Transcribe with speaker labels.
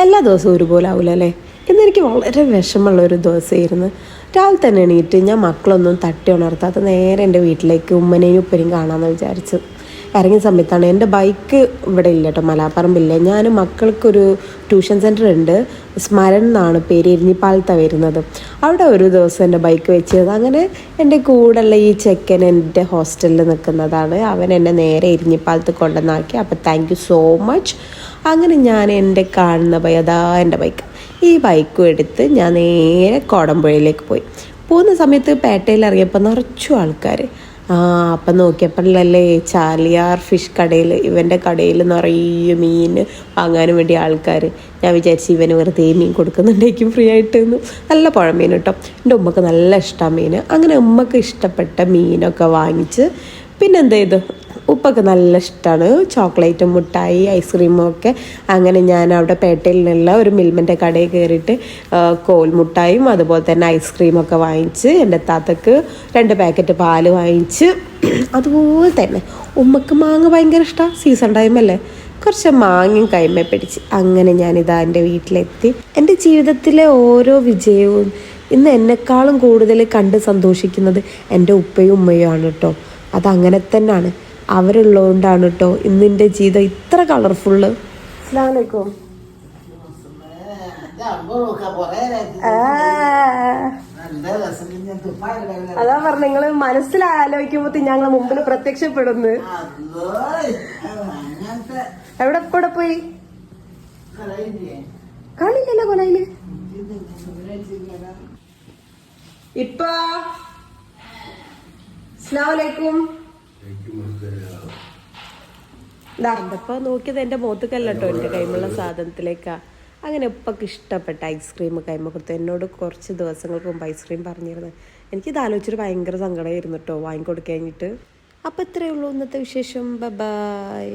Speaker 1: എല്ലാ ദിവസവും ഒരുപോലെ ആവില്ല അല്ലേ. ഇന്നെനിക്ക് വളരെ വിഷമമുള്ളൊരു ദിവസമായിരുന്നു. രാവിലെ തന്നെ എണീറ്റ് ഞാൻ മക്കളൊന്നും തട്ടി ഉണർത്താത്ത നേരെ എൻ്റെ വീട്ടിലേക്ക് ഉമ്മനെയും ഉപ്പനെയും കാണാമെന്ന് വിചാരിച്ചു. ഇറങ്ങിയ സമയത്താണ് എൻ്റെ ബൈക്ക് ഇവിടെ ഇല്ല കേട്ടോ, മലാപ്പറമ്പില്ല. ഞാൻ മക്കൾക്കൊരു ട്യൂഷൻ സെൻറ്റർ ഉണ്ട്, സ്മരൺ എന്നാണ് പേര്, എരിഞ്ഞിപ്പാലത്താണ് വരുന്നത്. അവിടെ ഒരു ദിവസം എൻ്റെ ബൈക്ക് വെച്ചത്. അങ്ങനെ എൻ്റെ കൂടെയുള്ള ഈ ചെക്കൻ എൻ്റെ ഹോസ്റ്റലിൽ നിൽക്കുന്നതാണ്. അവൻ എന്നെ നേരെ എരിഞ്ഞിപ്പാലത്ത് കൊണ്ടുവന്നാക്കി. അപ്പോൾ താങ്ക് യു സോ മച്ച്. അങ്ങനെ ഞാൻ എൻ്റെ കാണുന്ന അതാ എൻ്റെ ബൈക്ക്, ഈ ബൈക്കും എടുത്ത് ഞാൻ നേരെ കോടമ്പുഴയിലേക്ക് പോയി. പോകുന്ന സമയത്ത് പേട്ടയിൽ ഇറങ്ങിയപ്പോൾ നിറച്ചു ആൾക്കാർ. അപ്പം നോക്കിയപ്പോഴല്ലേ ചാലിയാർ ഫിഷ് കടയിൽ, ഇവൻ്റെ കടയിൽ നിറയെ മീൻ വാങ്ങാനും വേണ്ടി ആൾക്കാർ. ഞാൻ വിചാരിച്ചു ഇവന് വെറുതെ മീൻ കൊടുക്കുന്നുണ്ടേക്കും ഫ്രീ ആയിട്ട്. നല്ല പുഴമീൻ കേട്ടോ. എൻ്റെ ഉമ്മക്ക് നല്ല ഇഷ്ടമാണ് മീൻ. അങ്ങനെ ഉമ്മക്ക് ഇഷ്ടപ്പെട്ട മീനൊക്കെ വാങ്ങിച്ച് പിന്നെ എന്ത് ചെയ്തു, ഉപ്പൊക്കെ നല്ല ഇഷ്ടമാണ് ചോക്ലേറ്റും മുട്ടായി ഐസ്ക്രീമും ഒക്കെ. അങ്ങനെ ഞാൻ അവിടെ പേട്ടയിൽ നിന്നുള്ള ഒരു മിൽമൻ്റെ കടയിൽ കയറിയിട്ട് കോൽമുട്ടായും അതുപോലെ തന്നെ ഐസ്ക്രീമൊക്കെ വാങ്ങിച്ച് എൻ്റെ താത്തക്ക് 2 പാക്കറ്റ് പാല് വാങ്ങിച്ച്. അതുപോലെ തന്നെ ഉമ്മക്ക് മാങ്ങ ഭയങ്കര ഇഷ്ടമാണ്, സീസൺ ടൈമല്ലേ, കുറച്ച് മാങ്ങയും കൈമ പിടിച്ച്. അങ്ങനെ ഞാനിതാ എൻ്റെ വീട്ടിലെത്തി. എൻ്റെ ജീവിതത്തിലെ ഓരോ വിജയവും ഇന്ന് എന്നെക്കാളും കൂടുതൽ കണ്ട് സന്തോഷിക്കുന്നത് എൻ്റെ ഉപ്പയും ഉമ്മയും ആണ് കേട്ടോ. അതങ്ങനെ തന്നെയാണ്, അവരുള്ളതുകൊണ്ടാണ് കേട്ടോ ഇന്നെൻ്റെ ജീവിതം ഇത്ര കളർഫുള്ള്. അസ്സലാമലൈക്കും. അതാ പറഞ്ഞ നിങ്ങള് മനസ്സിലാലോചിക്കുമ്പോ ഞങ്ങളെ മുമ്പിൽ പ്രത്യക്ഷപ്പെടുന്നു. എവിടെ പോയി കാണില്ലല്ലോ കൊലയില്. ഇപ്പൊ അസ്സലാമലൈക്കും. ഇതപ്പോ നോക്കിയത് എൻ്റെ മുഖത്തേക്കല്ല കേട്ടോ, എൻ്റെ കൈമുള്ള സാധനത്തിലേക്കാ. അങ്ങനെ ഉപ്പൊക്കെ ഇഷ്ടപ്പെട്ട ഐസ്ക്രീം കൈമ കൊടുത്തു. എന്നോട് കുറച്ച് ദിവസങ്ങൾക്ക് മുമ്പ് ഐസ്ക്രീം പറഞ്ഞിരുന്നു. എനിക്കിത് ആലോചിച്ചിട്ട് ഭയങ്കര സങ്കടമായിരുന്നു കേട്ടോ വാങ്ങിക്കൊടുക്കഴിഞ്ഞിട്ട്. അപ്പോൾ ഇത്രയേ ഉള്ളൂ ഇന്നത്തെ വിശേഷം. ബൈ.